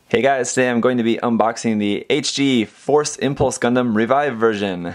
Hey guys, today I'm going to be unboxing the HG Force Impulse Gundam Revive version.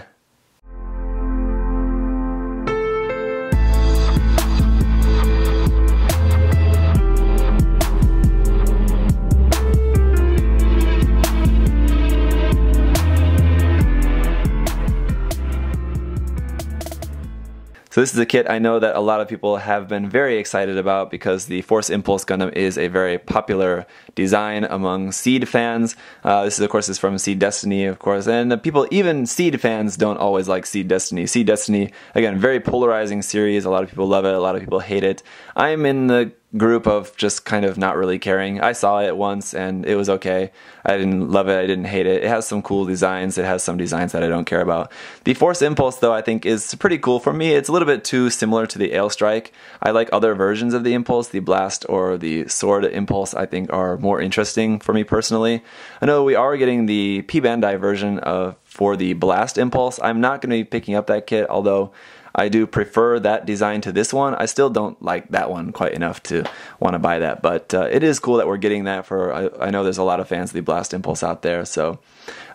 So this is a kit I know that a lot of people have been very excited about because the Force Impulse Gundam is a very popular design among Seed fans. This is, of course, is from Seed Destiny, of course, and people, even Seed fans, don't always like Seed Destiny. Seed Destiny, again, very polarizing series. A lot of people love it, a lot of people hate it. I'm in the group of just kind of not really caring. I saw it once and it was okay. I didn't love it, I didn't hate it. It has some cool designs, it has some designs that I don't care about. The Force Impulse, though, I think is pretty cool for me. It's a little bit too similar to the Ailstrike. I like other versions of the Impulse. The Blast or the Sword Impulse I think are more interesting for me personally. I know we are getting the P Bandai version for the Blast Impulse. I'm not going to be picking up that kit, although I do prefer that design to this one. I still don't like that one quite enough to want to buy that, but it is cool that we're getting that for, I know there's a lot of fans of the Blast Impulse out there, so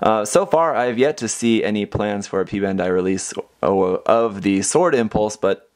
far I've yet to see any plans for a P Bandai release of the Sword Impulse, but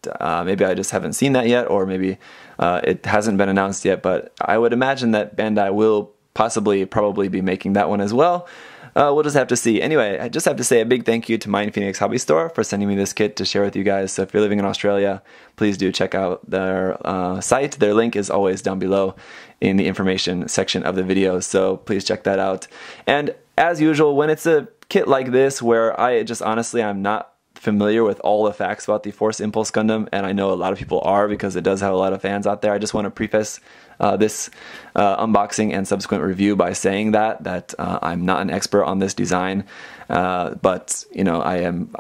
maybe I just haven't seen that yet, or maybe it hasn't been announced yet, but I would imagine that Bandai will probably be making that one as well. We'll just have to see. Anyway, I just have to say a big thank you to Mind Phoenix Hobby Store for sending me this kit to share with you guys. So if you're living in Australia, please do check out their site. Their link is always down below in the information section of the video, so please check that out. And as usual, when it's a kit like this where I'm not familiar with all the facts about the Force Impulse Gundam, and I know a lot of people are because it does have a lot of fans out there, I just want to preface this unboxing and subsequent review by saying that I'm not an expert on this design, but you know, I am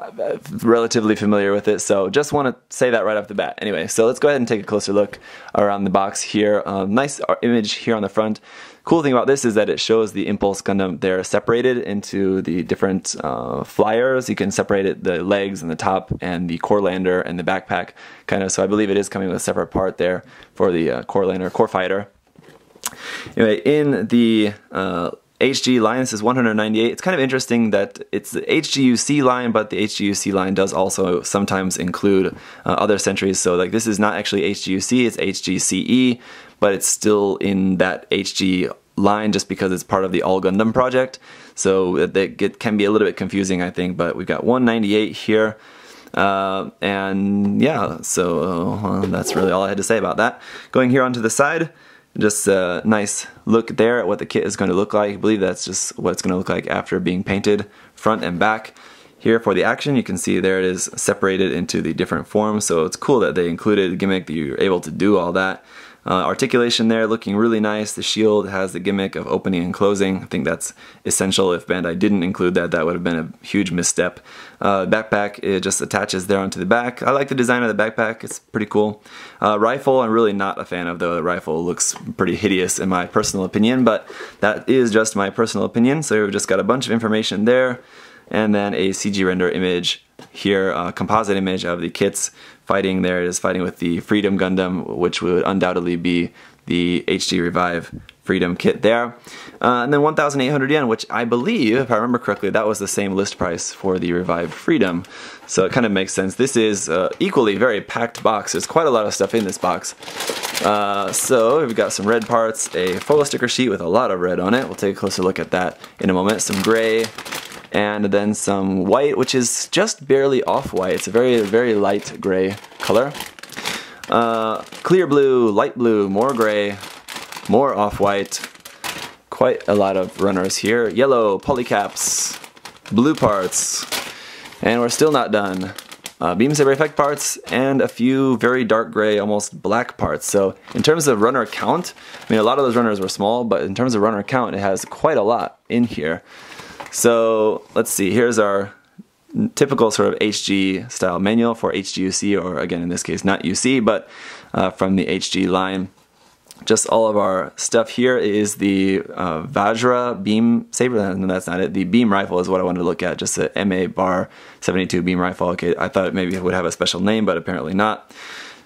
relatively familiar with it, so just want to say that right off the bat. Anyway, so let's go ahead and take a closer look around the box here. Nice image here on the front. Cool thing about this is that it shows the Impulse Gundam. They're separated into the different flyers. You can separate it, the legs and the top and the core lander and the backpack, kind of. So I believe it is coming with a separate part there for the core lander, core fighter. Anyway, in the HG line, this is 198. It's kind of interesting that it's the HGUC line, but the HGUC line does also sometimes include other centuries. So like this is not actually HGUC, it's HGCE, but it's still in that HG line just because it's part of the All Gundam project. So it can be a little bit confusing, I think, but we've got 198 here. And yeah, so that's really all I had to say about that. Going here onto the side, just a nice look there at what the kit is going to look like. I believe that's just what it's going to look like after being painted front and back. Here for the action, you can see there it is separated into the different forms, so it's cool that they included a gimmick that you're able to do all that. Articulation there looking really nice. The shield has the gimmick of opening and closing. I think that's essential. If Bandai didn't include that, that would have been a huge misstep. Backpack, it just attaches there onto the back. I like the design of the backpack. It's pretty cool. Rifle, I'm really not a fan of, though. The rifle looks pretty hideous in my personal opinion, but that is just my personal opinion. So we've just got a bunch of information there, and then a CG render image here, a composite image of the kits fighting. There it is, fighting with the Freedom Gundam, which would undoubtedly be the HG Revive Freedom kit there. And then 1,800 yen, which I believe, if I remember correctly, that was the same list price for the Revive Freedom. So it kind of makes sense. This is equally very packed box. There's quite a lot of stuff in this box. So we've got some red parts, a photo sticker sheet with a lot of red on it. We'll take a closer look at that in a moment. Some gray, and then some white, which is just barely off-white. It's a very, very light gray color. Clear blue, light blue, more gray, more off-white. Quite a lot of runners here. Yellow, polycaps, blue parts, and we're still not done. Beam Saber effect parts, and a few very dark gray, almost black parts. So in terms of runner count, I mean, a lot of those runners were small, but in terms of runner count, it has quite a lot in here. So let's see, here's our typical sort of HG style manual for HGUC, or again in this case not UC, but from the HG line. Just all of our stuff here is the Vajra Beam Saber. No, that's not it. The beam rifle is what I wanted to look at, just a MA Bar 72 beam rifle. Okay, I thought maybe it would have a special name, but apparently not.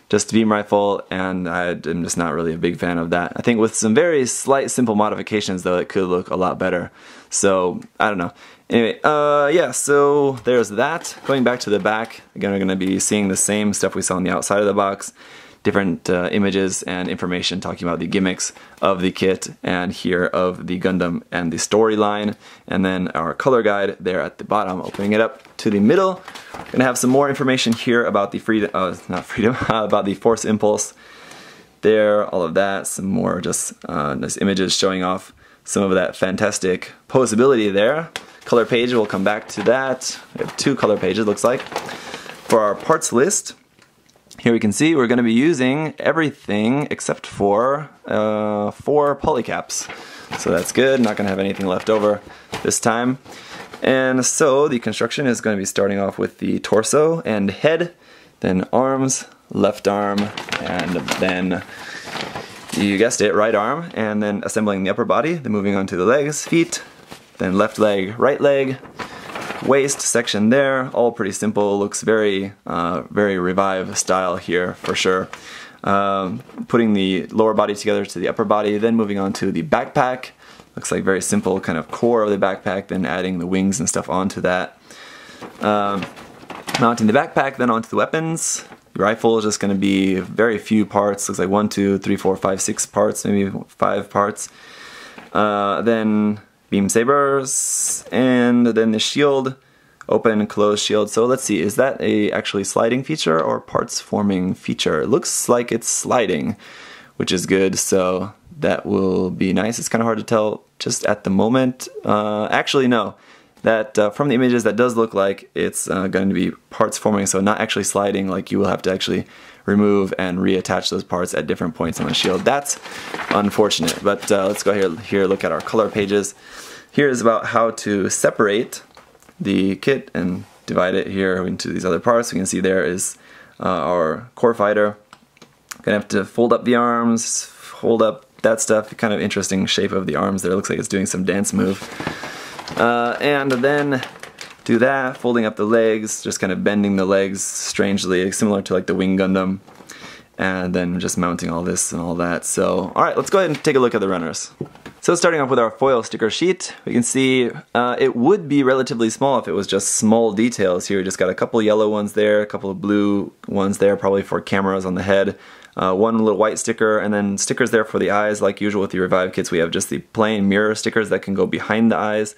just beam rifle, and I'm just not really a big fan of that. I think with some very slight, simple modifications, though, it could look a lot better. So, I don't know. Anyway, yeah, so there's that. Going back to the back, again, we're going to be seeing the same stuff we saw on the outside of the box. Different images and information talking about the gimmicks of the kit, and here of the Gundam and the storyline, and then our color guide there at the bottom. Opening it up to the middle, we're gonna have some more information here about the about the Force Impulse. There, all of that, some more just nice images showing off some of that fantastic posability there. Color page, we'll come back to that. We have 2 color pages, looks like. For our parts list, here we can see we're going to be using everything except for 4 polycaps. So that's good, not going to have anything left over this time. And so the construction is going to be starting off with the torso and head, then arms, left arm, and then, you guessed it, right arm, and then assembling the upper body, then moving on to the legs, feet, then left leg, right leg, waist section there, all pretty simple. Looks very very Revive style here for sure. Putting the lower body together to the upper body, then moving on to the backpack. Looks like very simple kind of core of the backpack, then adding the wings and stuff onto that. Mounting the backpack, then onto the weapons. The rifle is just going to be very few parts. Looks like 1, 2, 3, 4, 5, 6 parts, maybe 5 parts. Then beam sabers, and then the shield, open and close shield. So let's see, is that a actually sliding feature or parts forming feature? It looks like it's sliding, which is good, so that will be nice. It's kind of hard to tell just at the moment. Actually, no. That from the images, that does look like it's going to be parts forming, so not actually sliding, like you will have to actually remove and reattach those parts at different points on the shield. That's unfortunate, but let's go here look at our color pages. Here is about how to separate the kit and divide it here into these other parts. We can see there is our core fighter. Gonna have to fold up the arms, hold up that stuff. Kind of interesting shape of the arms there. Looks like it's doing some dance move. And then do that, folding up the legs, just kind of bending the legs strangely, similar to like the Wing Gundam, and then just mounting all this and all that. So, alright, let's go ahead and take a look at the runners. So starting off with our foil sticker sheet, we can see it would be relatively small if it was just small details here. We just got a couple yellow ones there, a couple of blue ones there, probably for cameras on the head. One little white sticker, and then stickers there for the eyes. Like usual with the Revive kits, we have just the plain mirror stickers that can go behind the eyes,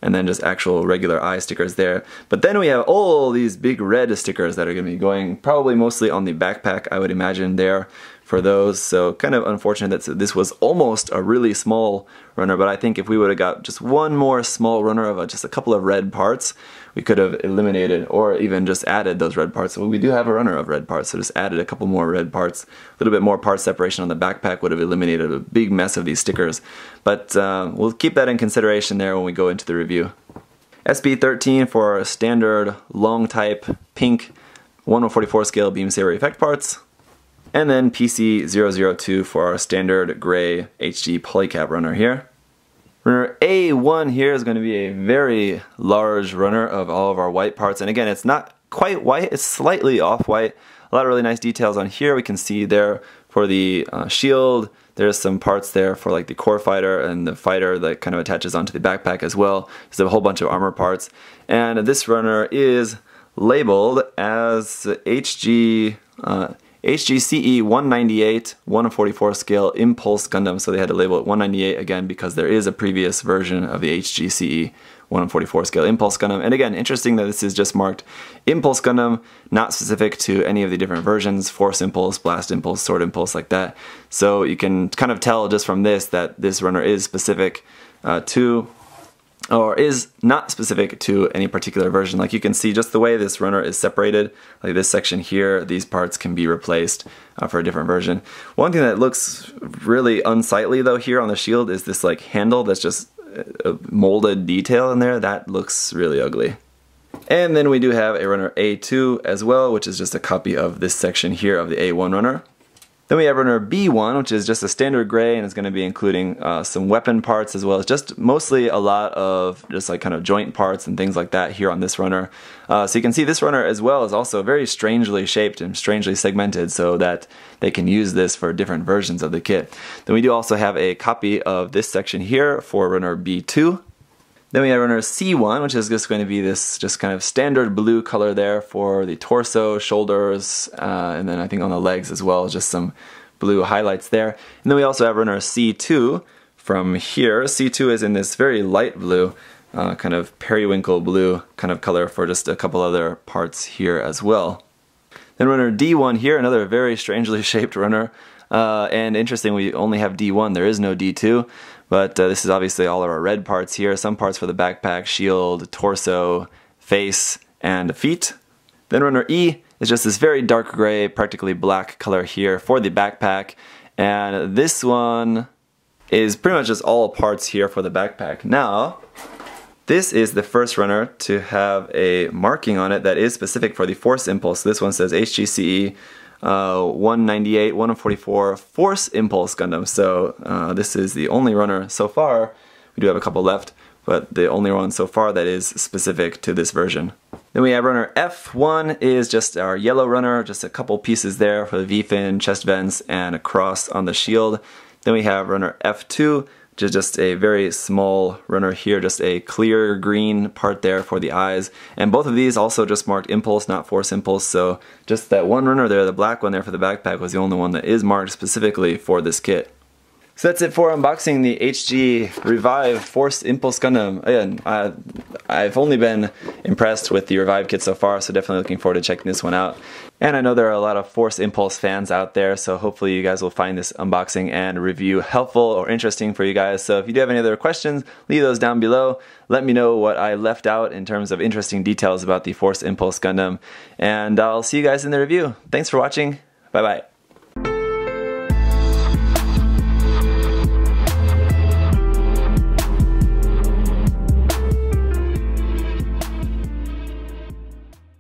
and then just actual regular eye stickers there. But then we have all these big red stickers that are going to be going probably mostly on the backpack, I would imagine, there for those. So kind of unfortunate that this was almost a really small runner, but I think if we would have got just one more small runner of just a couple of red parts, we could have eliminated or even just added those red parts. So we do have a runner of red parts, so just added a couple more red parts. A little bit more part separation on the backpack would have eliminated a big mess of these stickers. But we'll keep that in consideration there when we go into the review. SP13 for our standard long type pink 1/44 scale beam saber effect parts. And then PC002 for our standard gray HG polycap runner here. Runner A1 here is going to be a very large runner of all of our white parts. And again, it's not quite white, it's slightly off-white. A lot of really nice details on here. We can see there for the shield, there's some parts there for like the core fighter and the fighter that kind of attaches onto the backpack as well. There's a whole bunch of armor parts. And this runner is labeled as HGCE 198 1/44 scale Impulse Gundam, so they had to label it 198 again because there is a previous version of the HGCE 1/44 scale Impulse Gundam. And again, interesting that this is just marked Impulse Gundam, not specific to any of the different versions, Force Impulse, Blast Impulse, Sword Impulse, like that. So you can kind of tell just from this that this runner is specific to, or is not specific to any particular version. Like you can see just the way this runner is separated, like this section here, these parts can be replaced for a different version. One thing that looks really unsightly though here on the shield is this like handle that's just a molded detail in there. That looks really ugly. And then we do have a runner A2 as well, which is just a copy of this section here of the A1 runner. Then we have runner B1, which is just a standard gray, and it's going to be including some weapon parts as well as just mostly a lot of just like kind of joint parts and things like that here on this runner. So you can see this runner as well is also very strangely shaped and strangely segmented so that they can use this for different versions of the kit. Then we do also have a copy of this section here for runner B2. Then we have runner C1, which is just going to be this just kind of standard blue color there for the torso, shoulders, and then I think on the legs as well, just some blue highlights there. And then we also have runner C2 from here. C2 is in this very light blue, kind of periwinkle blue kind of color for just a couple other parts here as well. Then runner D1 here, another very strangely shaped runner. And interesting, we only have D1, there is no D2. But this is obviously all of our red parts here. Some parts for the backpack, shield, torso, face, and feet. Then runner E is just this very dark gray, practically black color here for the backpack. And this one is pretty much just all parts here for the backpack. Now, this is the first runner to have a marking on it that is specific for the Force Impulse. This one says HGCE 198, 144 Force Impulse Gundam. So this is the only runner so far. We do have a couple left, but the only one so far that is specific to this version. Then we have runner F1 is just our yellow runner, just a couple pieces there for the V-fin, chest vents, and a cross on the shield. Then we have runner F2, which is just a very small runner here, just a clear green part there for the eyes. And both of these also just marked Impulse, not Force Impulse, so just that one runner there, the black one there for the backpack, was the only one that is marked specifically for this kit. So that's it for unboxing the HG Revive Force Impulse Gundam. Again, I've only been impressed with the Revive kit so far, so definitely looking forward to checking this one out. And I know there are a lot of Force Impulse fans out there, so hopefully you guys will find this unboxing and review helpful or interesting for you guys. So if you do have any other questions, leave those down below. Let me know what I left out in terms of interesting details about the Force Impulse Gundam. And I'll see you guys in the review. Thanks for watching. Bye-bye.